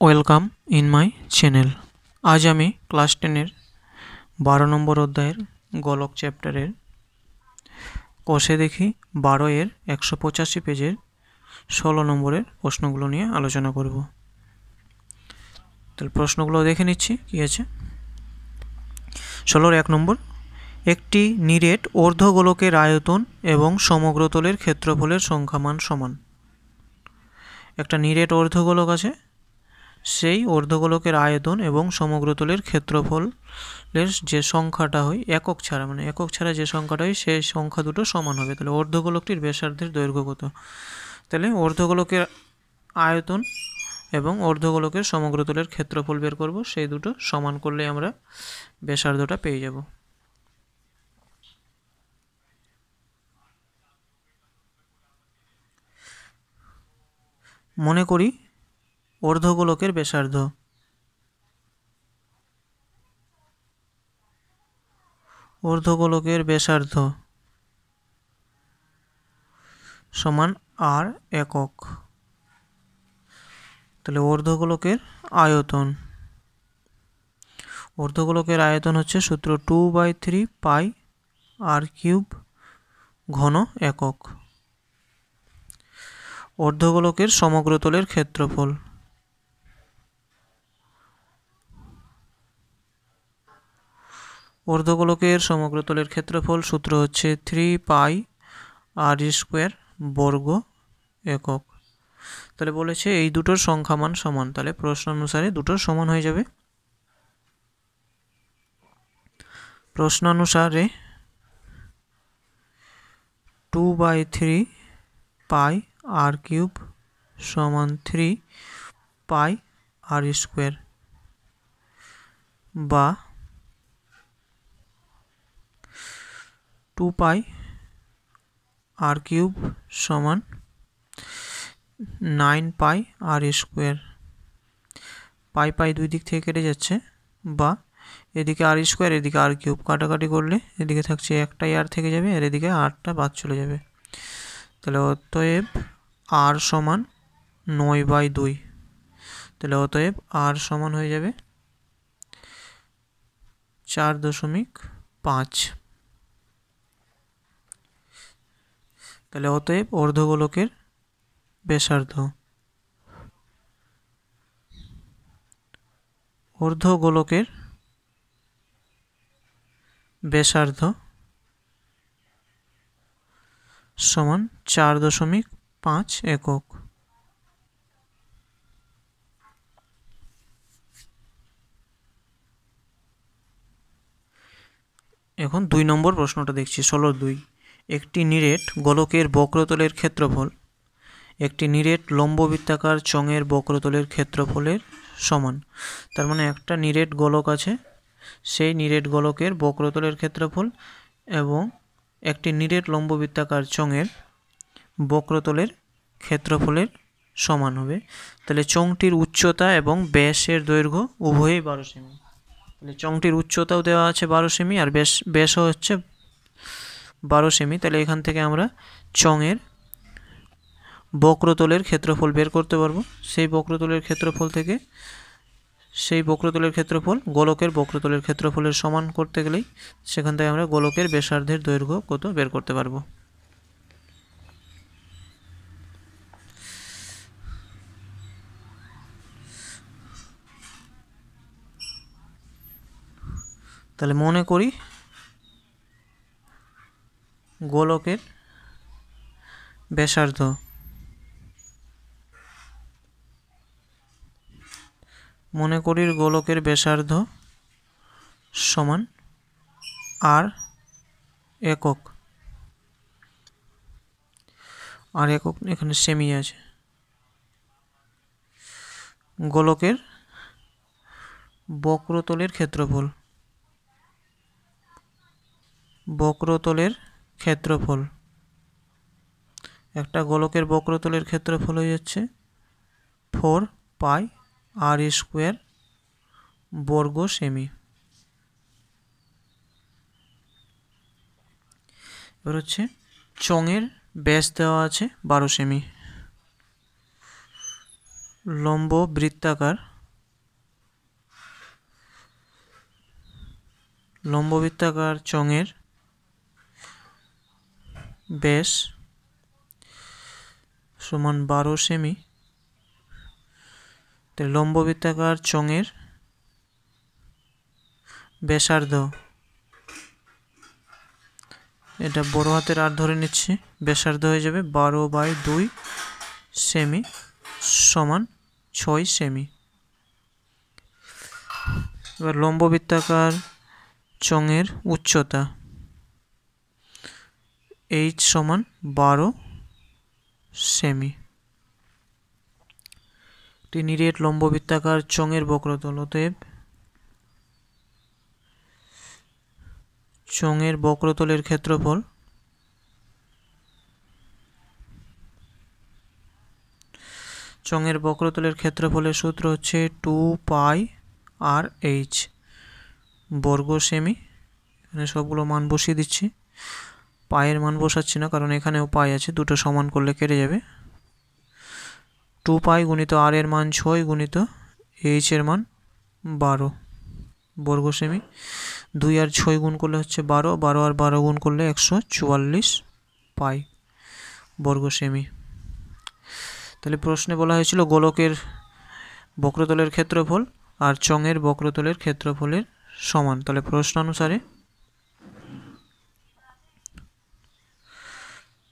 Welcome in my channel. আজ আমি class 10-এর 12 নম্বর অধ্যায়ের গোলক চ্যাপ্টারের কোষে দেখি 12-এর 185 পেজের 16 নম্বরের প্রশ্নগুলো নিয়ে আলোচনা করব। তাহলে প্রশ্নগুলো দেখে নিচ্ছি কি আছে। 16-এর 1 নম্বর, একটি নিরেট অর্ধগোলকের আয়তন এবং সমগ্রতলের ক্ষেত্রফলের সংখ্যামান সমান। একটা নিরেট অর্ধগোলক আছে, সেই অর্ধগোলকের আয়তন এবং সমগ্রতলের ক্ষেত্রফলের যে সংখ্যাটা হয় একক ছাড়া যে সংখ্যাটা হয় সেই সংখ্যা দুটো সমান হবে। তাহলে অর্ধগোলকটির ব্যাসার্ধের দৈর্ঘ্য কত? তাহলে অর্ধগোলকের আয়তন এবং অর্ধগোলকের সমগ্রতলের ক্ষেত্রফল বের করব, সেই দুটো সমান করলে আমরা ব্যাসার্ধটা পেয়ে যাব। মনে করি অর্ধগোলকের ব্যাসার্ধ সমান আর একক। তাহলে অর্ধগোলকের আয়তন হচ্ছে সূত্র 2/3 পাই আর কিউব ঘন একক। অর্ধগোলকের সমগ্রতলের ক্ষেত্রফল সূত্র হচ্ছে 3 পাই আর স্কোয়ার বর্গ একক। তাহলে বলেছে এই দুটোর সংখ্যামান সমান, তাহলে প্রশ্ন অনুসারে দুটোর সমান হয়ে যাবে। প্রশ্ন অনুসারে 2/3 পাই আর কিউব সমান 3 পাই আর স্কোয়ার, বা 2 পাই আর কিউব সমান 9 পাই আর স্কোয়ার। পাই দুই দিক থেকে কেটে যাচ্ছে, বা এদিকে আর স্কোয়ার এদিকে আর কিউব কাটাকাটি করলে এদিকে থাকছে একটাই আর থেকে যাবে আর এদিকে আরটা বাদ চলে যাবে। তাহলে অতএব আর সমান 9/2। তাহলে অতএব আর সমান হয়ে যাবে 4.5। তাহলে অতএব অর্ধগোলকের ব্যাসার্ধ সমান 4.5 একক। এখন 2 নম্বর প্রশ্নটা দেখছি। 16-2, একটি নিরেট গোলকের বক্রতলের ক্ষেত্রফল একটি নিরেট লম্ববৃত্তাকার চোঙের বক্রতলের ক্ষেত্রফলের সমান। তার মানে একটা নিরেট গোলক আছে, সেই নিরেট গোলকের বক্রতলের ক্ষেত্রফল এবং একটি নিরেট লম্ববৃত্তাকার চোঙের বক্রতলের ক্ষেত্রফলের সমান হবে। তাহলে চোঙটির উচ্চতা এবং ব্যাসের দৈর্ঘ্য উভয়ই 12 সেমি। তাহলে চোঙটির উচ্চতাও দেওয়া আছে 12 সেমি আর ব্যাসও হচ্ছে 12 সেমি। তাহলে এখান থেকে আমরা চোঙের বক্রতলের ক্ষেত্রফল বের করতে পারবো। সেই বক্রতলের ক্ষেত্রফল গোলকের বক্রতলের ক্ষেত্রফলের সমান করতে গেলেই সেখান থেকে আমরা গোলকের ব্যাসার্ধের দৈর্ঘ্য কত বের করতে পারবো। তাহলে মনে করি গোলকের ব্যাসার্ধ সমান আর একক। এখানে সেমি আছে। গোলকের বক্রতলের ক্ষেত্রফল একটা গোলকের বক্রতলের ক্ষেত্রফল হয়ে যাচ্ছে 4 পাই আর স্কোয়ার বর্গ সেমি। এবার হচ্ছে চোঙের ব্যাস দেওয়া আছে 12 সেমি। লম্ব বৃত্তাকার লম্ববৃত্তাকার চোঙের ব্যাস সমান 12 সেমি। তাহলে লম্ববৃত্তাকার চোঙের ব্যাসার্ধ, এটা বড় হাতের আর ধরে নিচ্ছি, ব্যাসার্ধ হয়ে যাবে 12/2 সেমি সমান 6 সেমি। এবার লম্ববৃত্তাকার চোঙের উচ্চতা h সমান 12 সেমি। নিরেট লম্ববৃত্তাকার চোঙের বক্রতল, অতএব চোঙের বক্রতলের ক্ষেত্রফল চোঙের বক্রতলের ক্ষেত্রফলের সূত্র হচ্ছে 2πr/h বর্গ সেমি। এখানে সবগুলো মান বসিয়ে দিচ্ছি, পায়ের মান বসাচ্ছি না কারণ এখানেও পাই আছে, দুটো সমান করলে কেটে যাবে। 2π গুণিত r এর মান 6 গুণিত h এর মান 12 বর্গ সেমি। 2 আর 6 গুণ করলে হচ্ছে 12, 12 আর 12 গুণ করলে 144 পাই বর্গ সেমি। তাহলে প্রশ্নে বলা হয়েছিল গোলকের বক্রতলের ক্ষেত্রফল আর চোঙের বক্রতলের ক্ষেত্রফলের সমান। তাহলে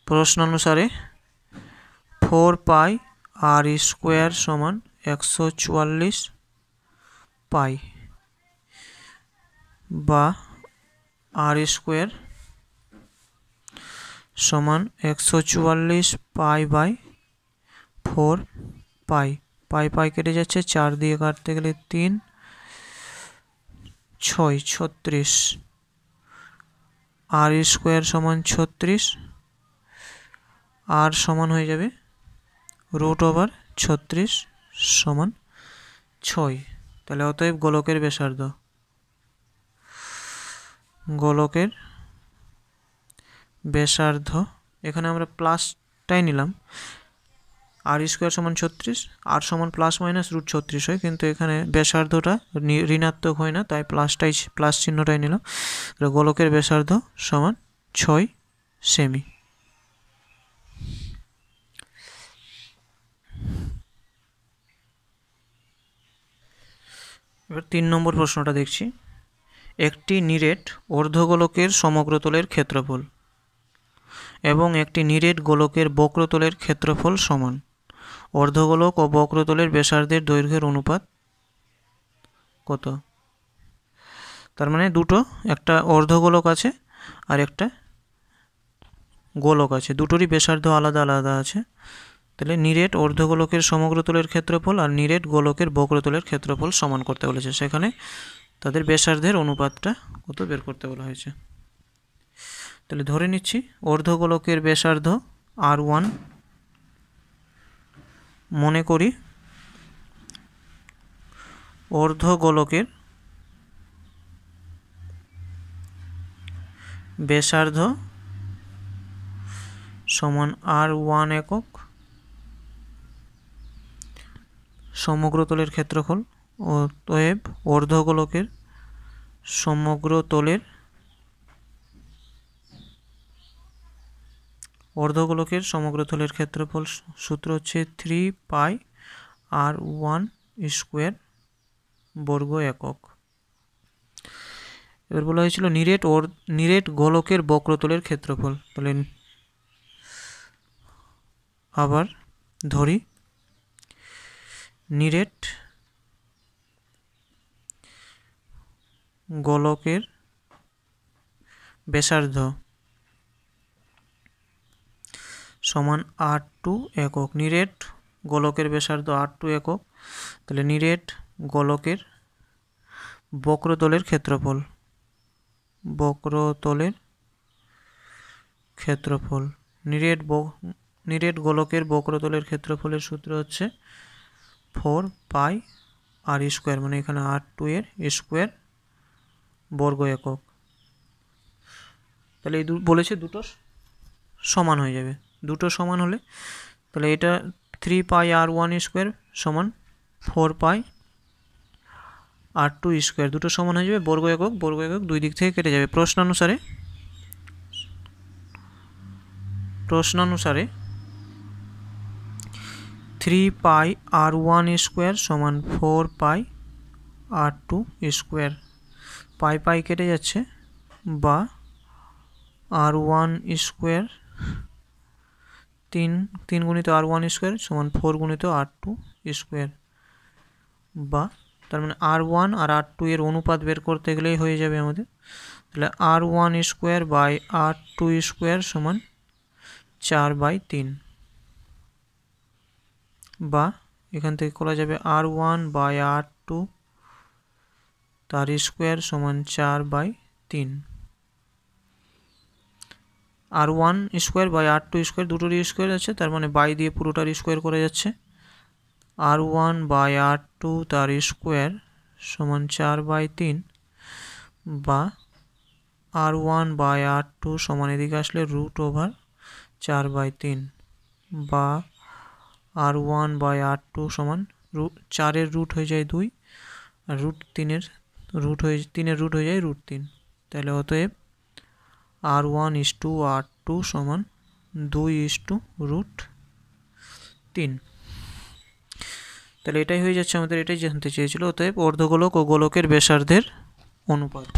প্রশ্নানুসারে 4πr² সমান 144 পাই বা r² সমান 144 π/4 পাই। পাই পাই কেটে যাচ্ছে, 4 দিয়ে কাটতে গেলে 3, 6 36, r² সমান 36, আর সমান হয়ে যাবে √36 সমান 6। তাহলে অতএব গোলকের ব্যাসার্ধ, এখানে আমরা প্লাসটাই নিলাম, r² সমান 36, আর সমান প্লাস মাইনাস √36 হয়, কিন্তু এখানে ব্যাসার্ধটা ঋণাত্মক হয় না, তাই প্লাস চিহ্নটাই নিলাম। গোলকের ব্যাসার্ধ সমান 6 সেমি। এবার 3 নম্বর প্রশ্নটা দেখছি। একটি নিরেট অর্ধগোলকের সমগ্রতলের ক্ষেত্রফল এবং একটি নিরেট গোলকের বক্রতলের ক্ষেত্রফল সমান। অর্ধগোলক ও বক্রতলের ব্যাসার্ধের দৈর্ঘ্যের অনুপাত কত? তার মানে দুটো, একটা অর্ধগোলক আছে আর একটা গোলক আছে, দুটোরই ব্যাসার্ধ আলাদা আলাদা আছে। তাহলে নিরেট অর্ধগোলকের সমগ্রতলের ক্ষেত্রফল আর নিরেট গোলকের বক্রতলের ক্ষেত্রফল সমান করতে বলেছে, সেখানে তাদের ব্যাসার্ধের অনুপাতটা কত বের করতে বলা হয়েছে। তাহলে ধরে নিচ্ছি অর্ধগোলকের ব্যাসার্ধ r1, মনে করি অর্ধগোলকের ব্যাসার্ধ সমান r1 একক, সমগ্রতলের ক্ষেত্রফল, অতএব অর্ধগোলকের সমগ্রতলের ক্ষেত্রফল সূত্র হচ্ছে 3πr1² বর্গ একক। এবার বলা হয়েছিল নিরেট গোলকের বক্রতলের ক্ষেত্রফল। তাহলে আবার ধরি নিরেট গোলকের ব্যাসার্ধ সমান r2 একক। নিরেট গোলকের ব্যাসার্ধ r2 একক, তাহলে নিরেট গোলকের বক্রতলের ক্ষেত্রফল নিরেট গোলকের বক্রতলের ক্ষেত্রফলের সূত্র হচ্ছে 4πr², মানে এখানে r2 এর স্কোয়ার বর্গ একক। তাহলে এই বলেছে দুটো সমান হয়ে যাবে, দুটো সমান হলে তাহলে এটা 3πr1² সমান 4π r2 স্কোয়ার, দুটো সমান হয়ে যাবে বর্গ একক দুই দিক থেকে কেটে যাবে। প্রশ্নানুসারে 3 পাই r1 স্কোয়ার সমান 4 পাই r2 স্কোয়ার, পাই কেটে যাচ্ছে, বা r1 স্কোয়ার 3 গুণিত r1 স্কোয়ার সমান 4 গুণিত r2 স্কোয়ার, বা তার মানে r1 আর r2 এর অনুপাত বের করতে গেলেই হয়ে যাবে আমাদের। তাহলে r1 square by r2 square সমান 4/3, বা এখান থেকে করা যাবে r1 বাই r2 তার স্কোয়ার সমান 4/3। r1 square by r2 square দুটোরই স্কোয়ার আছে, তার মানে বাই দিয়ে পুরোটার স্কোয়ার করে যাচ্ছে। r1 বাই r2 তার স্কোয়ার সমান 4/3, বা r1 বাই r2 সমান এদিকে আসলে √4/3, বা r1 বাই r2 সমান 4-এর রুট হয়ে যায় 2, আর √3-এর রুট হয়ে যায় √3। তাহলে অতএব r1:r2 সমান 2:√3। তাহলে এটাই হয়ে যাচ্ছে আমাদের, এটাই জানতে চেয়েছিল। অতএব অর্ধগোলক ও গোলকের ব্যাসার্ধের অনুপাত।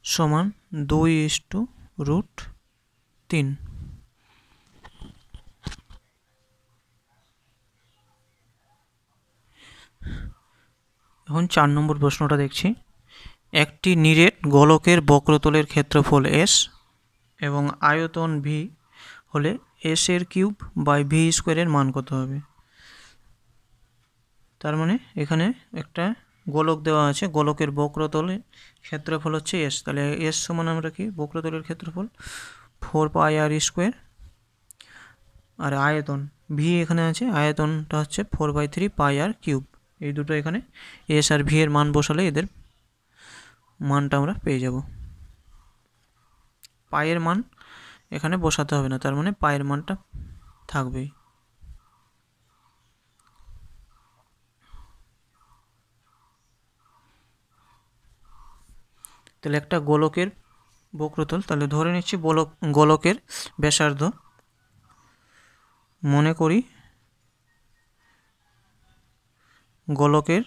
সমান 2:√3। এখন 4 নম্বর প্রশ্নটা দেখছি। একটি নিরেট গোলকের বক্রতলের ক্ষেত্রফল s এবং আয়তন v হলে s এর কিউব বাই v স্কোয়ারের মান কত হবে? তার মানে এখানে একটা গোলক দেওয়া আছে, গোলকের বক্রতলের ক্ষেত্রফল হচ্ছে s, তাহলে s সমান আমরা কি বক্রতলের ক্ষেত্রফল 4 পাই r স্কোয়ার, আর আয়তন v এখানে আছে, আয়তনটা হচ্ছে 4/3 পাই r কিউব। এই দুটো এখানে s আর v এর মান বসালে এদের মানটা আমরা পেয়ে যাব। পায়ের মান এখানে বসাতে হবে না, তার মানে পায়ের মানটা থাকবেই। তাহলে একটা গোলকের বক্রতল, তাহলে ধরে নিচ্ছি গোলকের ব্যাসার্ধ, মনে করি গোলকের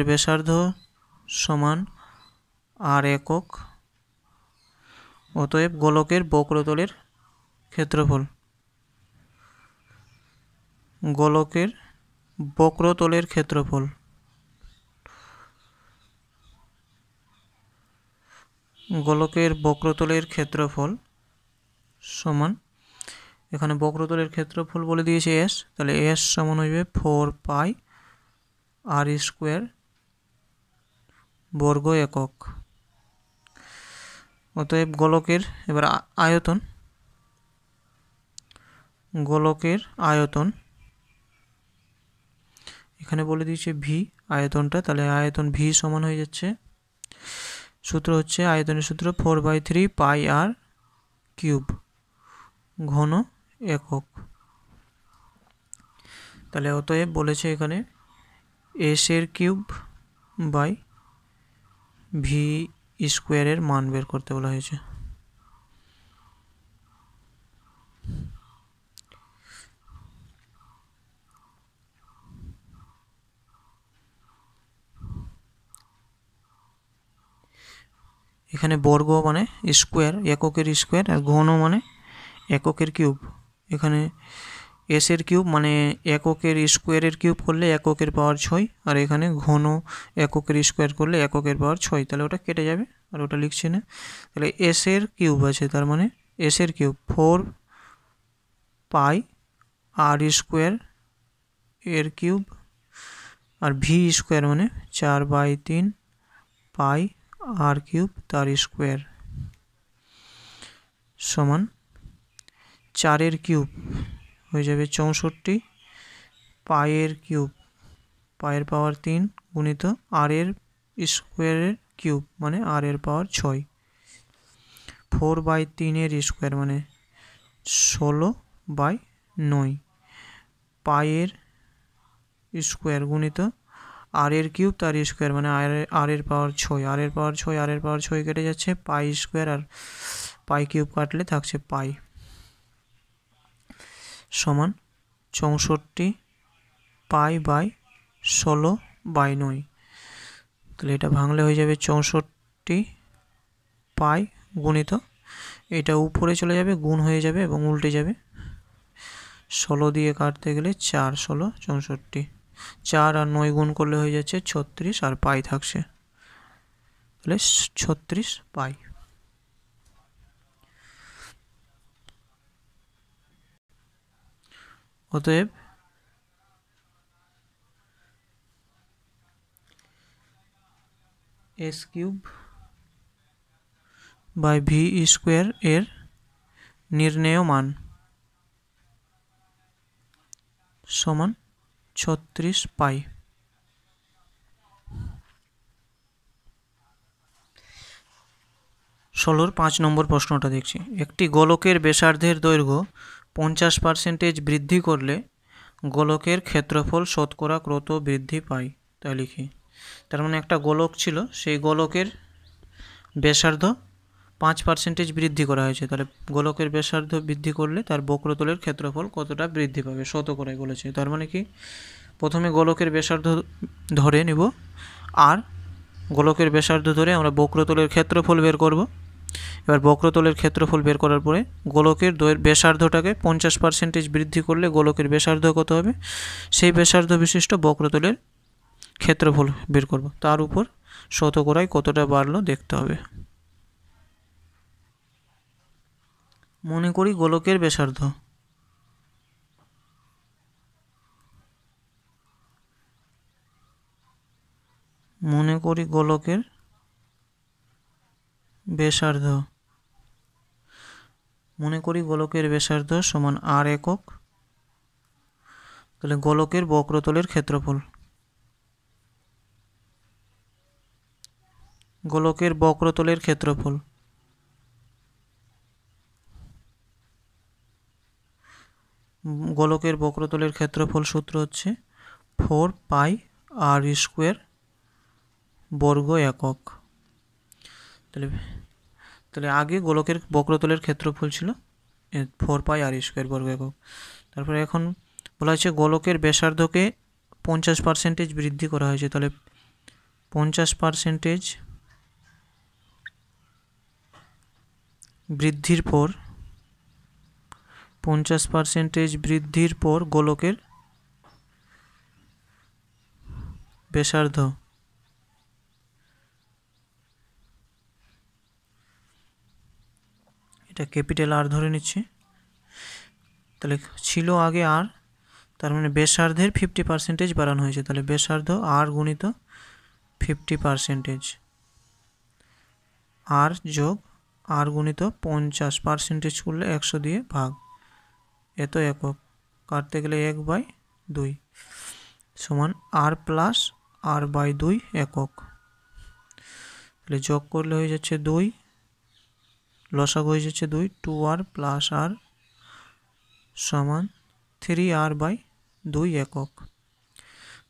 ব্যাসার্ধ সমান r একক। অতএব গোলকের বক্রতলের ক্ষেত্রফল, গোলকের বক্রতলের ক্ষেত্রফল সমান, এখানে বক্রতলের ক্ষেত্রফল বলে দিয়েছে s, তাহলে s সমান হইবে 4 পাই r স্কোয়ার বর্গ একক। অতএব গোলকের এবার আয়তন এখানে বলে দিয়েছে v আয়তনটা, তাহলে আয়তন v সমান হয়ে যাচ্ছে, সূত্র হচ্ছে আয়তনের সূত্র 4/3 পাই r কিউব ঘন একক। তাহলে অতএব বলেছে এখানে s এর কিউব বাই v স্কোয়ারের মান বের করতে বলা হয়েছে। এখানে বর্গ মানে স্কোয়ার, এককের স্কোয়ার, আর ঘন মানে এককের কিউব। এখানে s এর কিউব মানে এককের স্কোয়ারের কিউব করলে এককের পাওয়ার 6, আর এখানে ঘন এককের স্কোয়ার করলে এককের পাওয়ার 6, তাহলে ওটা কেটে যাবে আর ওটা লিখছি না। তাহলে s এর কিউব আছে, তার মানে s এর কিউব 4 পাই r স্কোয়ার এর কিউব, আর v স্কোয়ার মানে 4/3 পাই r কিউব তার স্কোয়ার। সমান 4 কিউব হয়ে যাবে 64 পাইয়ের কিউব পাইয়ের পাওয়ার 3 গুণিত আর এর স্কোয়ারের কিউব মানে আর এর পাওয়ার 6 4/3 এর স্কোয়ার মানে 16/9 পাইয়ের স্কোয়ার গুণিত আর এর কিউব তার স্কোয়ার মানে আর এর পাওয়ার 6 আর এর পাওয়ার 6 আর এর পাওয়ার 6 কেটে যাচ্ছে পাই স্কোয়ার আর পাই কিউব কাটলে থাকছে পাই সমান 64 পাই/16/9 তাহলে এটা ভাঙলে হয়ে যাবে 64 পাই গুণিত এটা উপরে চলে যাবে গুণ হয়ে যাবে এবং উল্টে যাবে 16 দিয়ে কাটতে গেলে 4 16 64 4 আর 9 গুণ করলে হয়ে যাচ্ছে 36 আর পাই থাকছে তাহলে 36 পাই। অতএব s cube by v square এর নির্ণেয় মান সমান 36 পাই। 16 5 নম্বর প্রশ্নটা দেখছি। একটি গোলকের ব্যাসার্ধের দৈর্ঘ্য 50% বৃদ্ধি করলে গোলকের ক্ষেত্রফল শতকরা কত বৃদ্ধি পায় তাই লিখি। তার মানে একটা গোলক ছিল, সেই গোলকের ব্যাসার্ধ 5% বৃদ্ধি করা হয়েছে, তাহলে গোলকের ব্যাসার্ধ বৃদ্ধি করলে তার বক্রতলের ক্ষেত্রফল কতটা বৃদ্ধি পাবে শতকরায় বলেছে। তার মানে কি, প্রথমে গোলকের ব্যাসার্ধ ধরে নেব আর গোলকের ব্যাসার্ধ ধরে আমরা বক্রতলের ক্ষেত্রফল বের করব। এবার বক্রতলের ক্ষেত্রফল বের করার পরে গোলকের ব্যাসার্ধটাকে 50% বৃদ্ধি করলে গোলকের ব্যাসার্ধ কত হবে সেই ব্যাসার্ধ বিশিষ্ট বক্রতলের ক্ষেত্রফল বের করব, তার উপর শতকরায় কতটা বাড়লো দেখতে হবে। মনে করি গোলকের ব্যাসার্ধ গোলকের ব্যাসার্ধ সমান আর একক, তাহলে গোলকের বক্রতলের ক্ষেত্রফল গোলকের বক্রতলের ক্ষেত্রফল সূত্র হচ্ছে 4 পাই আর স্কোয়ার বর্গ একক। তাহলে আগে গোলকের বক্রতলের ক্ষেত্রফল ছিল 4 পাই আর স্কোয়ার বর্গ একক। তারপরে এখন বলা হয়েছে গোলকের ব্যাসার্ধকে 50% বৃদ্ধি করা হয়েছে, তাহলে 50% বৃদ্ধির পর গোলকের ব্যাসার্ধ এটা ক্যাপিটাল আর ধরে নিচ্ছি, তাহলে ছিল আগে আর, তার মানে ব্যাসার্ধের 50% বাড়ানো হয়েছে, তাহলে ব্যাসার্ধ আর গুণিত 50% আর যোগ আর গুণিত 50% করলে 100 দিয়ে ভাগ, এত একক কাটতে গেলে 1/2 সমান আর প্লাস r/2 একক। তাহলে যোগ করলে হয়ে যাচ্ছে 2, লসাগু হয়ে যাচ্ছে 2, 2r প্লাস আর সমান 3r/2 একক।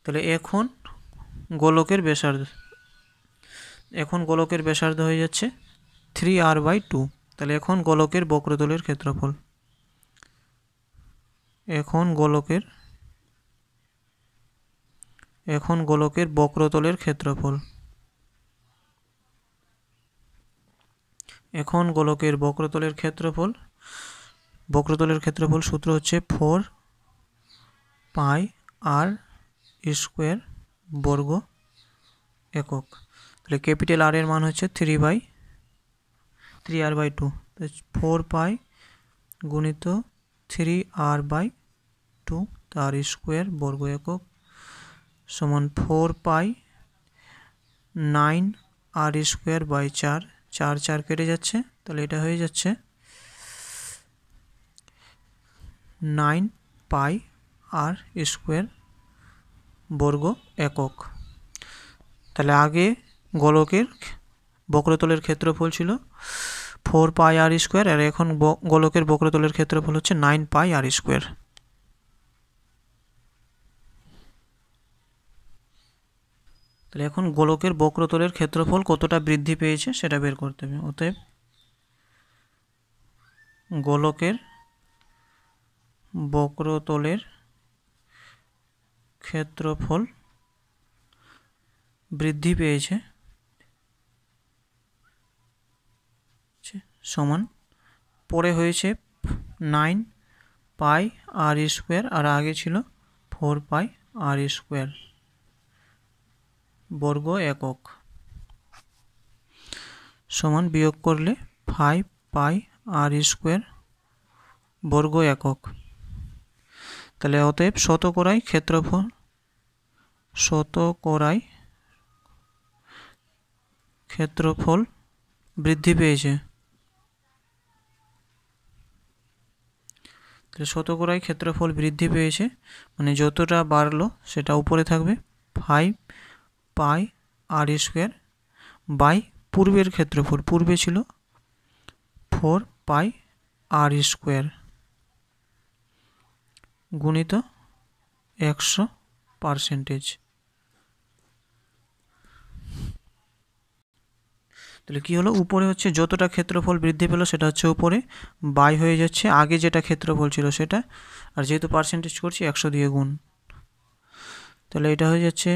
তাহলে এখন গোলকের ব্যাসার্ধ হয়ে যাচ্ছে 3r/2। তাহলে এখন গোলকের বক্রতলের ক্ষেত্রফল এখন গোলকের বক্রতলের ক্ষেত্রফল সূত্র হচ্ছে 4 পাই আর স্কোয়ার বর্গ একক। তাহলে ক্যাপিটাল আর এর মান হচ্ছে 3r/2, 4 পাই গুণিত 3r/2 তার স্কোয়ার বর্গ একক সমান 4 পাই 9 আর স্কোয়ার বাই 4 4 4 কেটে যাচ্ছে, তাহলে এটা হয়ে যাচ্ছে 9 পাই আর স্কোয়ার বর্গ একক। তাহলে আগে গোলকের বক্রতলের ক্ষেত্রফল ছিল 4 পাই আর স্কোয়ার, আর এখন গোলকের বক্রতলের ক্ষেত্রফল হচ্ছে 9 পাই আর স্কোয়ার। তাহলে এখন গোলকের বক্রতলের ক্ষেত্রফল কতটা বৃদ্ধি পেয়েছে সেটা বের করতে হবে। অতএব গোলকের বক্রতলের ক্ষেত্রফল বৃদ্ধি পেয়েছে সমান, পরে হয়েছে 9 পাই আর স্কোয়ার, আর আগে ছিল 4 পাই আর স্কোয়ার বর্গ একক, সমান বিয়োগ করলে 5 পাই আর স্কোয়ার বর্গ একক। তাহলে অতএব শতকরায় ক্ষেত্রফল বৃদ্ধি পেয়েছে। তাহলে শতকরায় ক্ষেত্রফল বৃদ্ধি পেয়েছে মানে যতটা বাড়লো সেটা উপরে থাকবে 5 পাই আর স্কোয়ার বাই পূর্বের ক্ষেত্রফল, পূর্বে ছিল 4 পাই আর স্কোয়ার গুণিত 100%। তাহলে কি হলো, উপরে হচ্ছে যতটা ক্ষেত্রফল বৃদ্ধি পেল সেটা হচ্ছে উপরে বাই হয়ে যাচ্ছে আগে যেটা ক্ষেত্রফল ছিল সেটা, আর যেহেতু পার্সেন্টেজ করছি 100 দিয়ে গুণ। তাহলে এটা হয়ে যাচ্ছে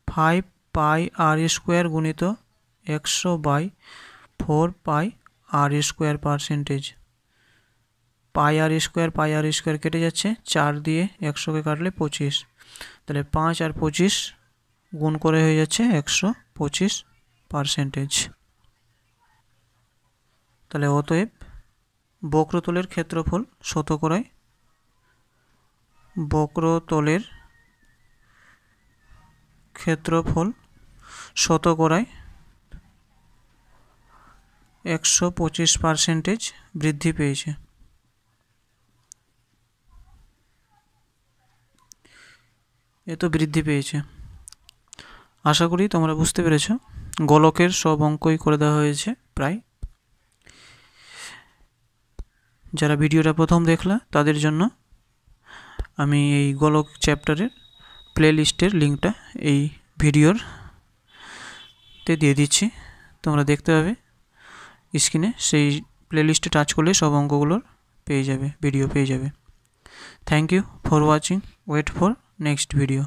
5 পাই আর স্কোয়ার গুণিত 100 by 4 pi r square percentage. Pi r square কেটে যাচ্ছে, 4 দিয়ে 100কে কাটলে 25, তাহলে 5 আর 25 গুণ করে হয়ে যাচ্ছে 125%। তাহলে অতএব বক্রতলের ক্ষেত্রফল শতকরায় 125% বৃদ্ধি পেয়েছে। এত বৃদ্ধি পেয়েছে। আশা করি তোমরা বুঝতে পেরেছ। গোলকের সব অঙ্কই করে দেওয়া হয়েছে প্রায়। যারা ভিডিওটা প্রথম দেখলা তাদের জন্য আমি এই গোলক চ্যাপ্টারের প্লে লিস্টের লিঙ্কটা এই ভিডিওতে দিয়ে দিচ্ছি, তোমরা দেখতে পাবে স্ক্রিনে। সেই প্লে লিস্টে টাচ করলে সব অঙ্কগুলোর ভিডিও পেয়ে যাবে। Thank you for watching, wait for next video.